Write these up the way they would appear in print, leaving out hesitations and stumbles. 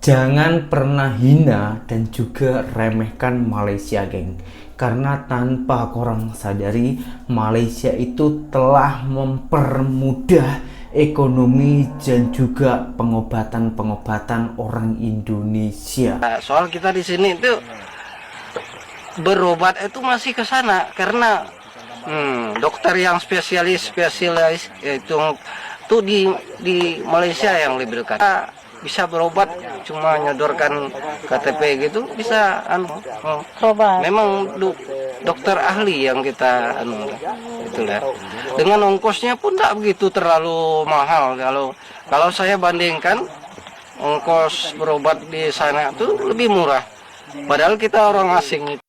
Jangan pernah hina dan juga remehkan Malaysia, geng. Karena tanpa korang sadari, Malaysia itu telah mempermudah ekonomi dan juga pengobatan-pengobatan orang Indonesia. Soal kita di sini itu berobat itu masih ke sana karena dokter yang spesialis itu tuh di Malaysia yang lebih dekat. Kita bisa berobat cuma nyodorkan KTP gitu bisa memang dokter ahli yang kita itulah. Dengan ongkosnya pun tidak begitu terlalu mahal kalau saya bandingkan ongkos berobat di sana itu lebih murah. Padahal kita orang asing.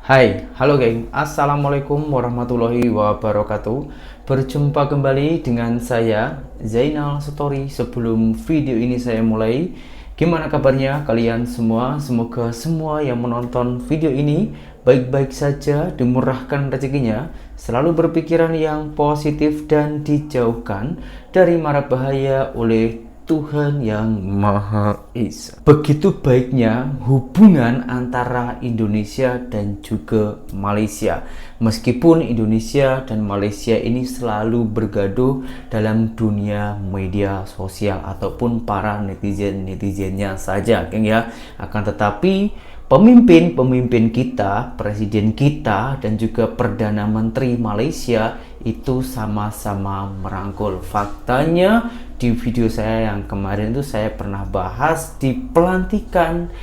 Hai, halo geng, assalamualaikum warahmatullahi wabarakatuh. Berjumpa kembali dengan saya Zainal Story. Sebelum video ini saya mulai, gimana kabarnya kalian semua? Semoga semua yang menonton video ini baik-baik saja, dimurahkan rezekinya, selalu berpikiran yang positif dan dijauhkan dari mara bahaya oleh Tuhan yang Maha Esa. Begitu baiknya hubungan antara Indonesia dan juga Malaysia. Meskipun Indonesia dan Malaysia ini selalu bergaduh dalam dunia media sosial ataupun para netizen-netizennya saja, geng ya. Akan tetapi pemimpin kita, presiden kita, dan juga Perdana Menteri Malaysia itu sama-sama merangkul. Faktanya di video saya yang kemarin itu saya pernah bahas di pelantikan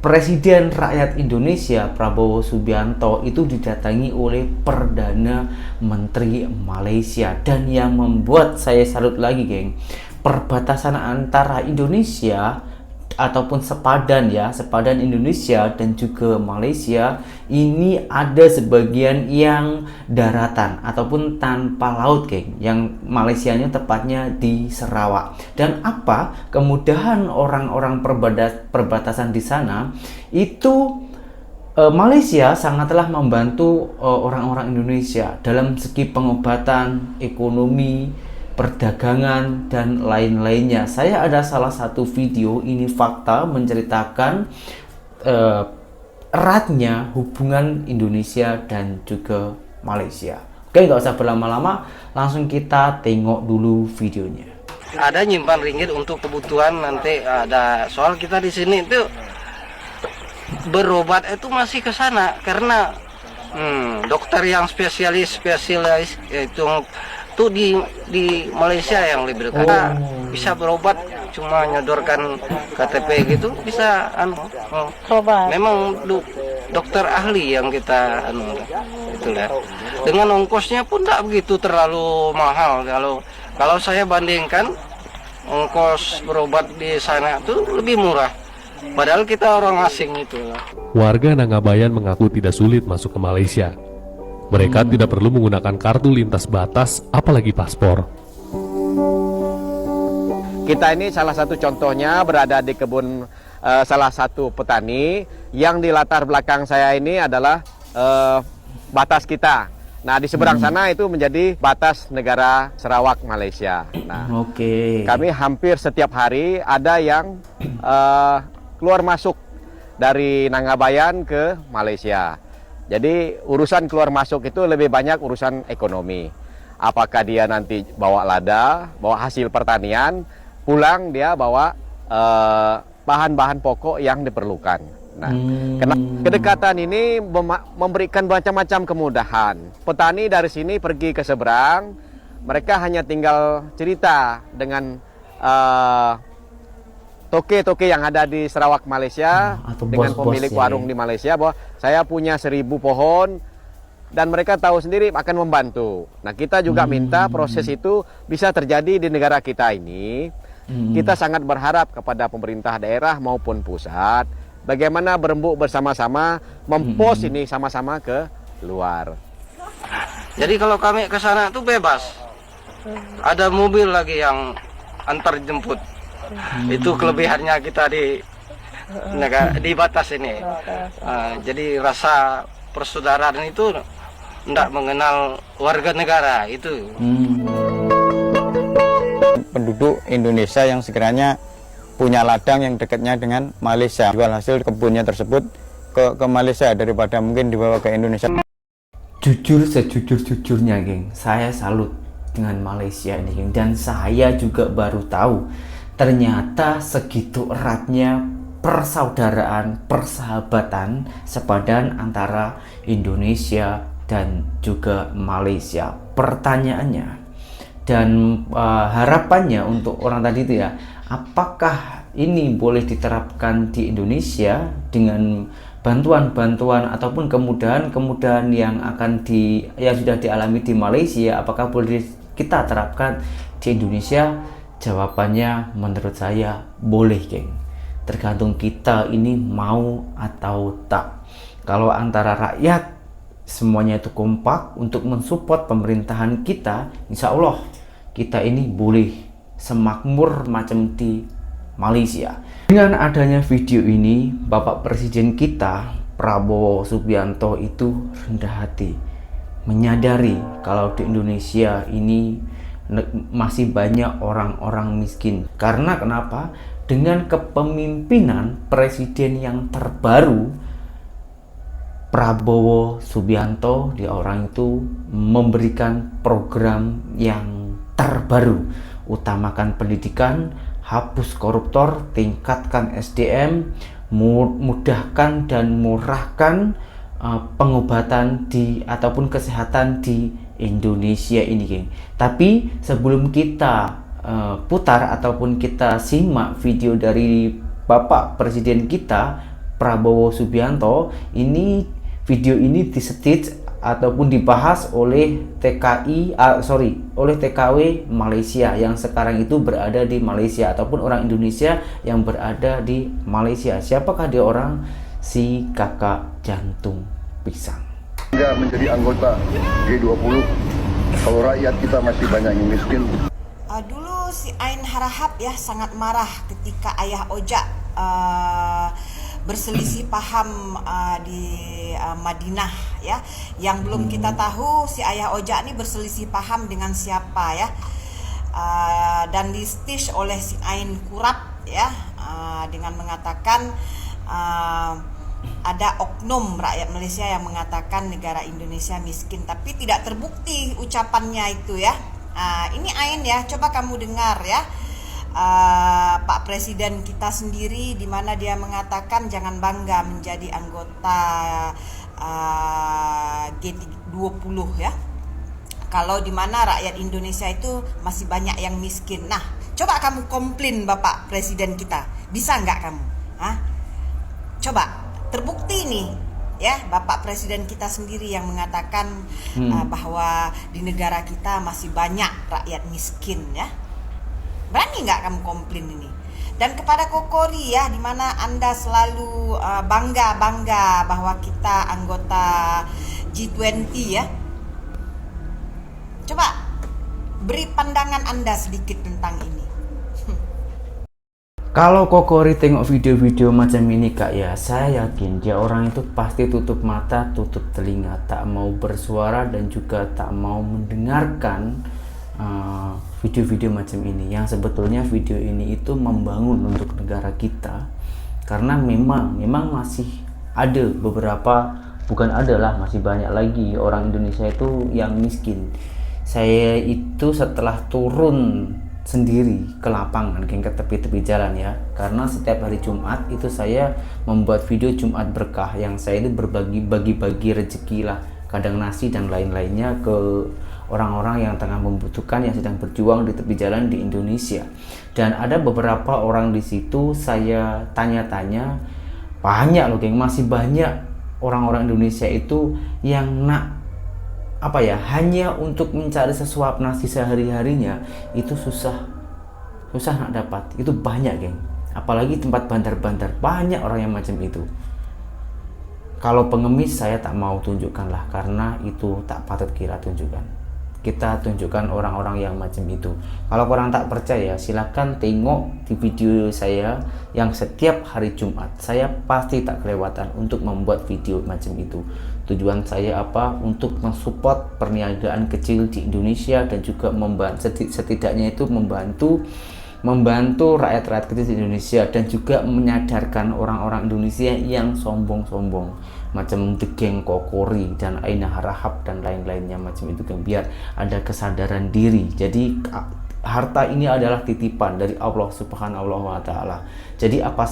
Presiden Rakyat Indonesia Prabowo Subianto itu didatangi oleh Perdana Menteri Malaysia. Dan yang membuat saya salut lagi, geng, perbatasan antara Indonesia ataupun sepadan Indonesia dan juga Malaysia ini ada sebagian yang daratan ataupun tanpa laut, geng, yang Malaysianya tepatnya di Sarawak. Dan apa kemudahan orang-orang perbatasan di sana itu, Malaysia sangatlah membantu orang-orang Indonesia dalam segi pengobatan, ekonomi, perdagangan, dan lain-lainnya. Saya ada salah satu video, ini fakta, menceritakan eratnya hubungan Indonesia dan juga Malaysia. Oke, nggak usah berlama-lama, langsung kita tengok dulu videonya. Ada nyimpan ringgit untuk kebutuhan nanti ada. Soal kita di sini itu berobat itu masih ke sana karena dokter yang spesialis itu tuh di Malaysia yang lebih dekat. Bisa berobat cuma nyodorkan KTP gitu bisa memang dokter ahli yang kita itulah. Dengan ongkosnya pun tidak begitu terlalu mahal kalau saya bandingkan ongkos berobat di sana tuh lebih murah. Padahal kita orang asing itu. Warga Nangabayan mengaku tidak sulit masuk ke Malaysia. Mereka tidak perlu menggunakan kartu lintas batas, apalagi paspor. Kita ini salah satu contohnya berada di kebun salah satu petani yang di latar belakang saya ini adalah batas kita. Nah, di seberang sana itu menjadi batas negara Sarawak, Malaysia. Nah, kami hampir setiap hari ada yang keluar masuk dari Nangabayan ke Malaysia. Jadi urusan keluar masuk itu lebih banyak urusan ekonomi. Apakah dia nanti bawa lada, bawa hasil pertanian, pulang dia bawa bahan-bahan pokok yang diperlukan. Nah, kedekatan ini memberikan macam-macam kemudahan. Petani dari sini pergi ke seberang, mereka hanya tinggal cerita dengan toke-toke yang ada di Sarawak, Malaysia, dengan pemilik warung di Malaysia, bahwa saya punya 1000 pohon dan mereka tahu sendiri akan membantu. Nah, kita juga minta proses itu bisa terjadi di negara kita ini. Kita sangat berharap kepada pemerintah daerah maupun pusat bagaimana berembuk bersama-sama mempos ini sama-sama ke luar. Jadi kalau kami ke sana tuh bebas. Ada mobil lagi yang antar jemput. Itu kelebihannya kita di batas ini. Jadi rasa persaudaraan itu tidak mengenal warga negara itu. Penduduk Indonesia yang sekiranya punya ladang yang dekatnya dengan Malaysia, jual hasil kebunnya tersebut ke Malaysia daripada mungkin dibawa ke Indonesia. Jujur sejujur-jujurnya geng, saya salut dengan Malaysia ini geng, dan saya juga baru tahu ternyata segitu eratnya persaudaraan, persahabatan sepadan antara Indonesia dan juga Malaysia. Pertanyaannya dan harapannya untuk orang tadi itu ya, apakah ini boleh diterapkan di Indonesia dengan bantuan-bantuan ataupun kemudahan-kemudahan yang sudah dialami di Malaysia, apakah boleh kita terapkan di Indonesia? Jawabannya menurut saya boleh geng, tergantung kita ini mau atau tak. Kalau antara rakyat semuanya itu kompak untuk mensupport pemerintahan kita, insya Allah kita ini boleh semakmur macam di Malaysia. Dengan adanya video ini, Bapak Presiden kita Prabowo Subianto itu rendah hati, menyadari kalau di Indonesia ini masih banyak orang-orang miskin. Karena kenapa? Dengan kepemimpinan presiden yang terbaru Prabowo Subianto, dia orang itu memberikan program yang terbaru, utamakan pendidikan, hapus koruptor, tingkatkan SDM, mudahkan dan murahkan pengobatan ataupun kesehatan di Indonesia ini geng. Tapi sebelum kita putar ataupun kita simak video dari Bapak Presiden kita Prabowo Subianto, video ini disedit ataupun dibahas oleh oleh TKW Malaysia yang sekarang itu berada di Malaysia, ataupun orang Indonesia yang berada di Malaysia. Siapakah dia orang? Si kakak jantung pisang. Hingga menjadi anggota G20, kalau rakyat kita masih banyak yang miskin. Dulu si Ain Harahap ya sangat marah ketika ayah Ojak berselisih paham di Madinah ya, yang belum kita tahu si ayah Ojak ini berselisih paham dengan siapa ya, dan di stage oleh si Ain Kurap ya, dengan mengatakan ada oknum rakyat Malaysia yang mengatakan negara Indonesia miskin, tapi tidak terbukti ucapannya itu ya. Ini Ain ya, coba kamu dengar ya. Pak Presiden kita sendiri di mana dia mengatakan jangan bangga menjadi anggota G20 ya, kalau di mana rakyat Indonesia itu masih banyak yang miskin. Nah, coba kamu komplain Bapak Presiden kita, bisa nggak kamu? Coba terbukti nih ya, Bapak Presiden kita sendiri yang mengatakan bahwa di negara kita masih banyak rakyat miskin ya. Berani nggak kamu komplain ini? Dan kepada Kokori ya, di mana Anda selalu bangga bahwa kita anggota G20 ya. Coba beri pandangan Anda sedikit tentang ini. Kalau Kokori tengok video-video macam ini kak ya, saya yakin dia orang itu pasti tutup mata, tutup telinga, tak mau bersuara dan juga tak mau mendengarkan video-video macam ini, yang sebetulnya video ini itu membangun untuk negara kita. Karena memang masih ada beberapa, bukan adalah, masih banyak lagi orang Indonesia itu yang miskin. Saya itu setelah turun sendiri ke lapangan, ke tepi-tepi jalan ya, karena setiap hari Jumat itu saya membuat video Jumat berkah, yang saya itu bagi-bagi rezeki lah, kadang nasi dan lain-lainnya ke orang-orang yang tengah membutuhkan, yang sedang berjuang di tepi jalan di Indonesia. Dan ada beberapa orang di situ saya tanya-tanya, banyak loh geng, masih banyak orang-orang Indonesia itu yang hanya untuk mencari sesuap nasi sehari-harinya itu susah nak dapat. Itu banyak geng, apalagi tempat bandar-bandar, banyak orang yang macam itu. Kalau pengemis saya tak mau tunjukkan lah, karena itu tak patut kita tunjukkan. Kita tunjukkan orang-orang yang macam itu. Kalau korang tak percaya, silakan tengok di video saya yang setiap hari Jumat. Saya pasti tak kelewatan untuk membuat video macam itu. Tujuan saya apa? Untuk mensupport perniagaan kecil di Indonesia dan juga setidaknya itu membantu rakyat-rakyat kecil di Indonesia, dan juga menyadarkan orang-orang Indonesia yang sombong-sombong macam The Gang Kokori dan Aina Harahap dan lain-lainnya macam itu kan, biar ada kesadaran diri. Jadi harta ini adalah titipan dari Allah Subhanahu wa Ta'ala. Jadi apa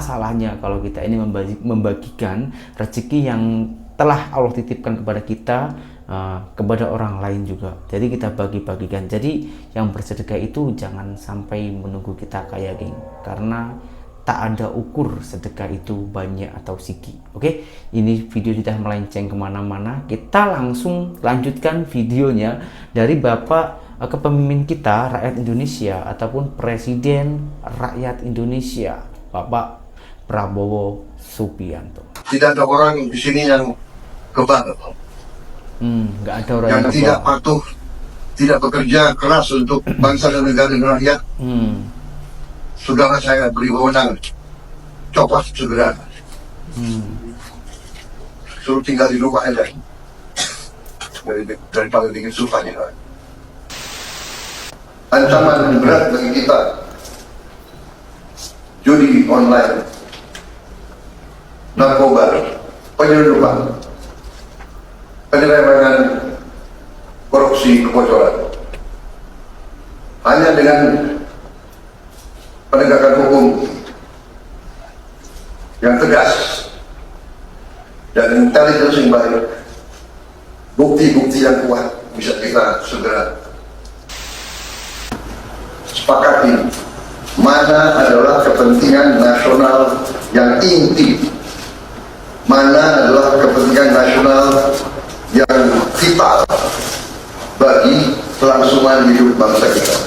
salahnya kalau kita ini membagikan rezeki yang telah Allah titipkan kepada kita kepada orang lain juga. Jadi kita bagi-bagikan. Jadi yang bersedekah itu jangan sampai menunggu kita kaya, geng, karena tak ada ukur sedekah itu banyak atau sedikit. Oke, ini video sudah melenceng kemana-mana. Kita langsung lanjutkan videonya dari Bapak kepemimpin kita, rakyat Indonesia ataupun Presiden rakyat Indonesia, Bapak Prabowo Subianto. Tidak ada orang di sini yang kebal, Nggak ada orang yang yang tidak patuh, tidak bekerja keras untuk bangsa dan negara dan rakyat. Sudahlah saya beri wewenang, copot segera. Suruh tinggal di rumah aja, daripada bikin susah ya. Ancaman berat bagi kita judi online, narkoba, penyelundupan, penyelewengan, korupsi, kebocoran. Hanya dengan penegakan hukum yang tegas dan intelligence yang baik, bukti-bukti yang kuat, bisa kita segera sepakati mana adalah kepentingan nasional yang inti, mana adalah kepentingan nasional yang vital bagi kelangsungan hidup bangsa kita.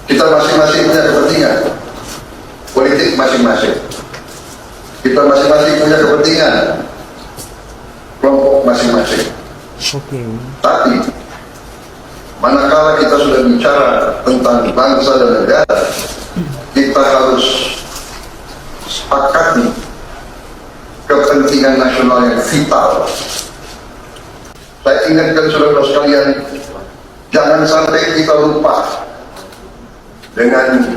Kita masing-masing punya kepentingan politik masing-masing. Kita masing-masing punya kepentingan kelompok masing-masing. Tapi manakala kita sudah bicara tentang bangsa dan negara, kita harus sepakati kepentingan nasional yang vital. Saya ingatkan saudara sekalian, jangan sampai kita lupa dengan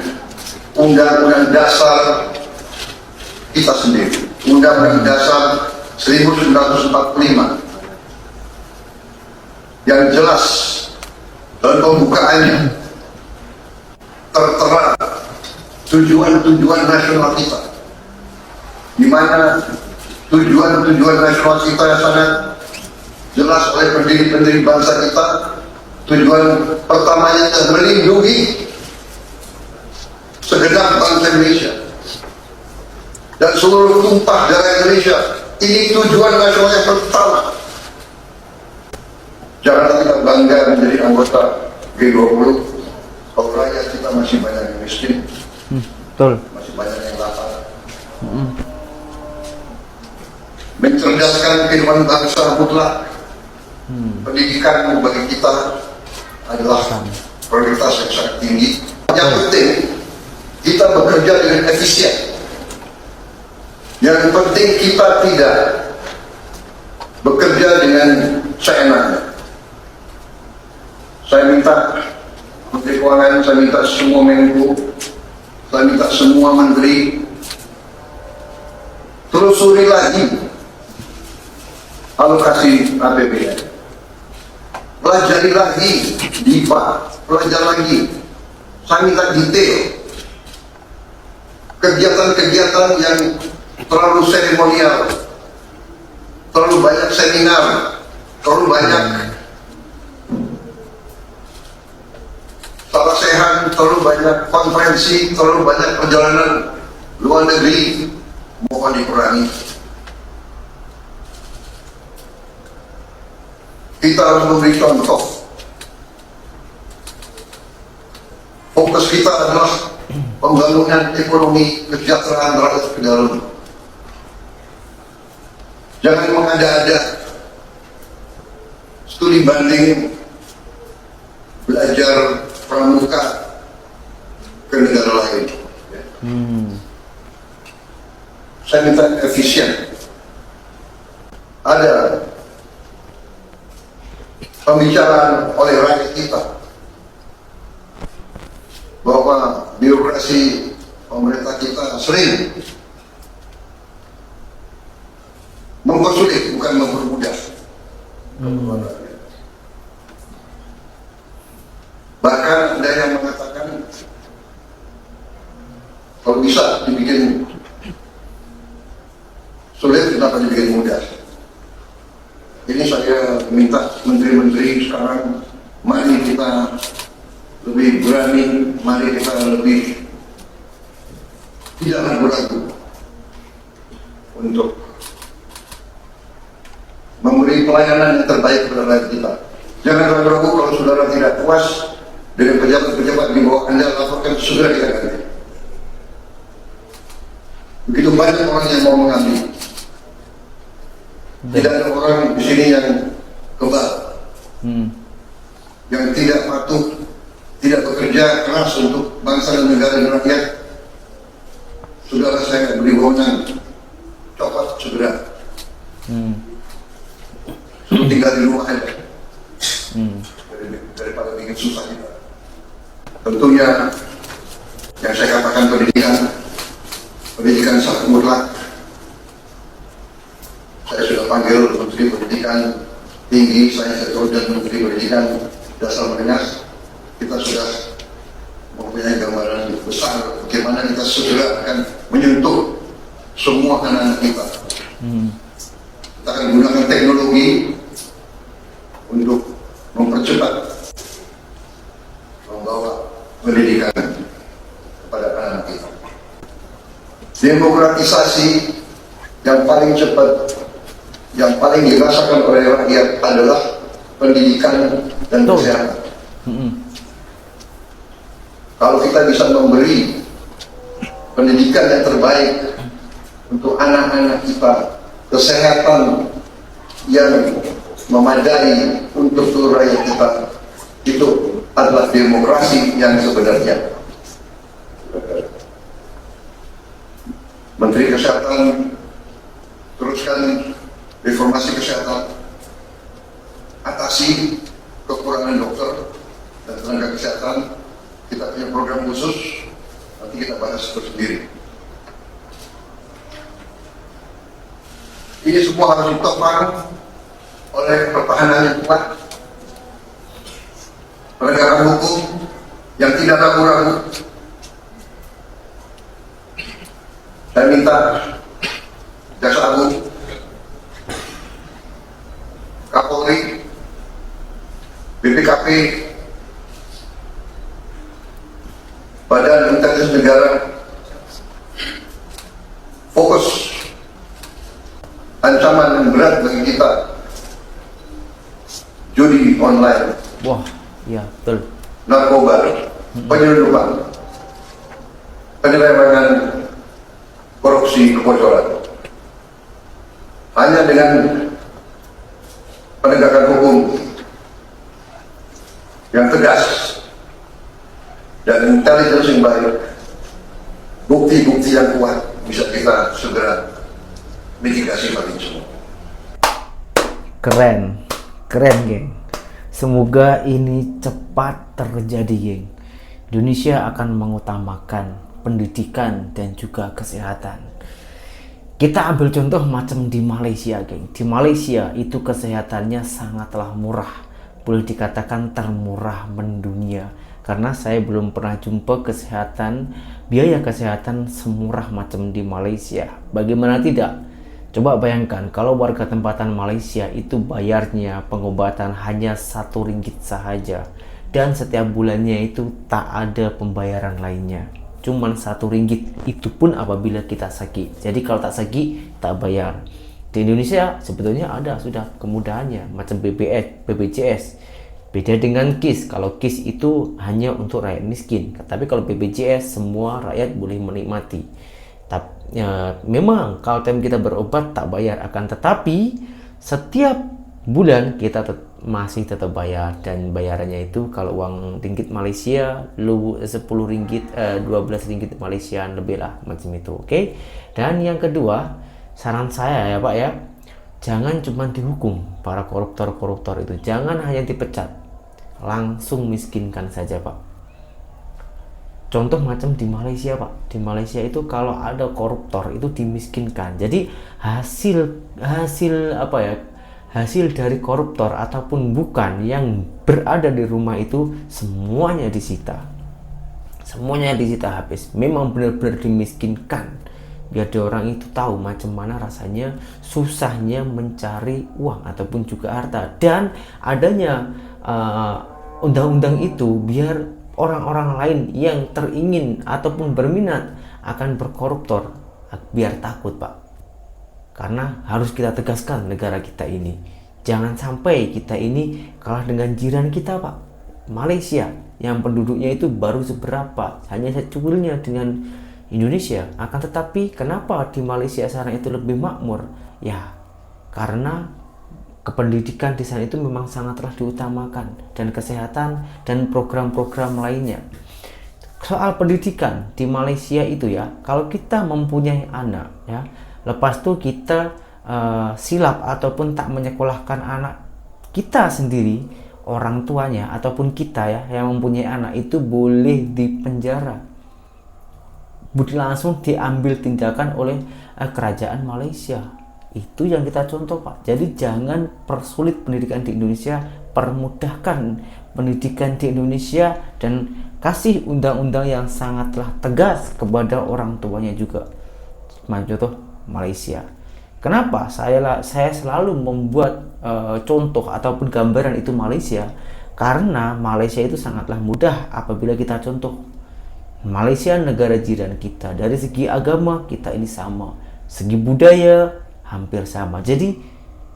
Undang-Undang Dasar kita sendiri, Undang-Undang Dasar 1945, yang jelas dan pembukaannya tertera tujuan-tujuan nasional kita, di mana tujuan-tujuan nasional kita yang sangat jelas oleh pendiri-pendiri bangsa kita. Tujuan pertamanya adalah melindungi segenap bangsa Indonesia dan seluruh tumpah darah Indonesia. Ini tujuan nasional yang pertama. Jangan kita bangga menjadi anggota G20 kalau rakyat kita masih banyak yang miskin, masih banyak yang lapar. Mencerdaskan kehidupan bangsa mutlak. Pendidikan bagi kita adalah prioritas yang sangat tinggi. Yang penting kita bekerja dengan efisien. Yang penting kita tidak bekerja dengan seenaknya. Saya minta Menteri Keuangan, saya minta semua Menko, saya minta semua Menteri, telusuri lagi alokasi APBN, pelajari lagi DIPA, pelajari lagi. Saya minta detail kegiatan-kegiatan yang terlalu seremonial, terlalu banyak seminar, terlalu banyak sehat, terlalu banyak konferensi, terlalu banyak perjalanan luar negeri, mohon dikurangi. Kita harus memberi contoh. Fokus kita adalah pembangunan ekonomi, kesejahteraan rakyat ke dalam. Jangan mengada-ada. Studi banding, belajar pramuka ke negara lain. Saya minta efisien. pembicaraan oleh rakyat kita bahwa birokrasi pemerintah kita sering mempersulit bukan mempermudah. Bahkan ada yang mengatakan kalau bisa dibikin sulit, kenapa dibikin mudah? Ini saya minta menteri-menteri sekarang, mari kita lebih berani, mari kita lebih tidak ragu-ragu untuk memberi pelayanan yang terbaik kepada rakyat kita. Jangan ragu-ragu kalau saudara tidak puas dengan pejabat-pejabat di bawah Anda, laporkan segera kita ganti. Begitu banyak orang yang mau mengambil. Tidak ada orang di sini yang kebal, yang tidak patuh, tidak bekerja keras untuk bangsa dan negara dan rakyat. Saudara saya beri wewenang, copot segera. Suruh tinggal di rumah aja. Daripada bikin susah kita. Tentunya yang saya katakan pendidikan sangat mutlak. Saya sudah panggil Menteri Pendidikan Tinggi, Sains dan Menteri Pendidikan Dasar Menengah. Kita sudah mempunyai gambaran besar bagaimana kita segera akan menyentuh semua anak-anak kita. Kita akan gunakan teknologi untuk mempercepat membawa pendidikan kepada anak-anak kita. Demokratisasi yang paling cepat, yang paling dirasakan oleh rakyat adalah pendidikan dan kesehatan. Kalau kita bisa memberi pendidikan yang terbaik untuk anak-anak kita, kesehatan yang memadai untuk seluruh rakyat kita, itu adalah demokrasi yang sebenarnya. Menteri Kesehatan teruskan reformasi kesehatan, atasi kekurangan dokter dan tenaga kesehatan. Kita punya program khusus, nanti kita bahas tersendiri. Ini semua harus ditopang oleh pertahanan yang kuat, penegakan hukum yang tidak ragu-ragu. Saya minta Jaksa Agung, Kapolri, BPKP, Badan Intelijen Negara fokus. Ancaman yang berat bagi kita judi online, Wah, iya betul. narkoba, penyelundupan, penyelewengan, korupsi, kebocoran. Hanya dengan penegakan hukum yang tegas dan intelijen yang baik, bukti-bukti yang kuat, bisa kita segera mitigasi bagi semua. Keren, keren geng. Semoga ini cepat terjadi geng. Indonesia akan mengutamakan pendidikan dan juga kesehatan. Kita ambil contoh macam di Malaysia geng. Di Malaysia itu kesehatannya sangatlah murah, boleh dikatakan termurah mendunia. Karena saya belum pernah jumpa biaya kesehatan semurah macam di Malaysia. Bagaimana tidak? Coba bayangkan kalau warga tempatan Malaysia itu bayarnya pengobatan hanya RM1 sahaja, dan setiap bulannya itu tak ada pembayaran lainnya, cuman RM1, itu pun apabila kita sakit. Jadi kalau tak sakit tak bayar. Di Indonesia sebetulnya ada sudah kemudahannya macam BPJS. Beda dengan KIS. Kalau KIS itu hanya untuk rakyat miskin, tapi kalau BPJS semua rakyat boleh menikmati. Memang kalau time kita berobat tak bayar, akan tetapi setiap bulan kita masih tetap bayar, dan bayarannya itu kalau uang ringgit Malaysia RM10, RM12 Malaysia lebih lah macam itu. Oke. Dan yang kedua, saran saya ya Pak ya, jangan cuma dihukum para koruptor-koruptor itu, jangan hanya dipecat, langsung miskinkan saja Pak. Contoh macam di Malaysia Pak, di Malaysia itu kalau ada koruptor itu dimiskinkan. Jadi hasil dari koruptor ataupun bukan yang berada di rumah itu semuanya disita. Semuanya disita habis. Memang benar-benar dimiskinkan. Biar orang itu tahu macam mana rasanya susahnya mencari uang ataupun juga harta. Dan adanya undang-undang itu biar orang-orang lain yang teringin ataupun berminat akan berkoruptor biar takut Pak. Karena harus kita tegaskan negara kita ini, jangan sampai kita ini kalah dengan jiran kita Pak, Malaysia, yang penduduknya itu baru seberapa, hanya secuilnya dengan Indonesia. Akan tetapi kenapa di Malaysia sekarang itu lebih makmur? Ya karena kependidikan di sana itu memang sangatlah diutamakan, dan kesehatan dan program-program lainnya. Soal pendidikan di Malaysia itu ya, kalau kita mempunyai anak ya, lepas itu kita silap ataupun tak menyekolahkan anak kita sendiri, orang tuanya ataupun kita ya yang mempunyai anak itu boleh dipenjara. Langsung diambil tindakan oleh kerajaan Malaysia. Itu yang kita contoh Pak. Jadi jangan persulit pendidikan di Indonesia, permudahkan pendidikan di Indonesia, dan kasih undang-undang yang sangatlah tegas kepada orang tuanya juga. Contoh Malaysia. Kenapa saya selalu membuat contoh ataupun gambaran itu Malaysia? Karena Malaysia itu sangatlah mudah apabila kita contoh. Malaysia negara jiran kita, dari segi agama kita ini sama, segi budaya hampir sama. Jadi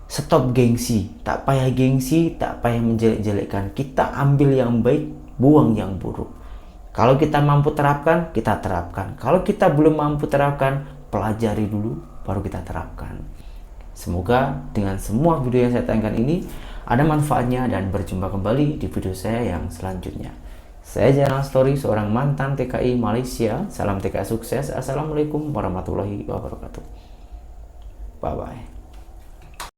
stop gengsi, tak payah gengsi, tak payah menjelek-jelekkan. Kita ambil yang baik, buang yang buruk. Kalau kita mampu terapkan, kita terapkan. Kalau kita belum mampu terapkan, pelajari dulu baru kita terapkan. Semoga dengan semua video yang saya tayangkan ini ada manfaatnya, dan berjumpa kembali di video saya yang selanjutnya. Saya Zainal Story, seorang mantan TKI Malaysia. Salam TKI sukses. Assalamualaikum warahmatullahi wabarakatuh. Bye bye.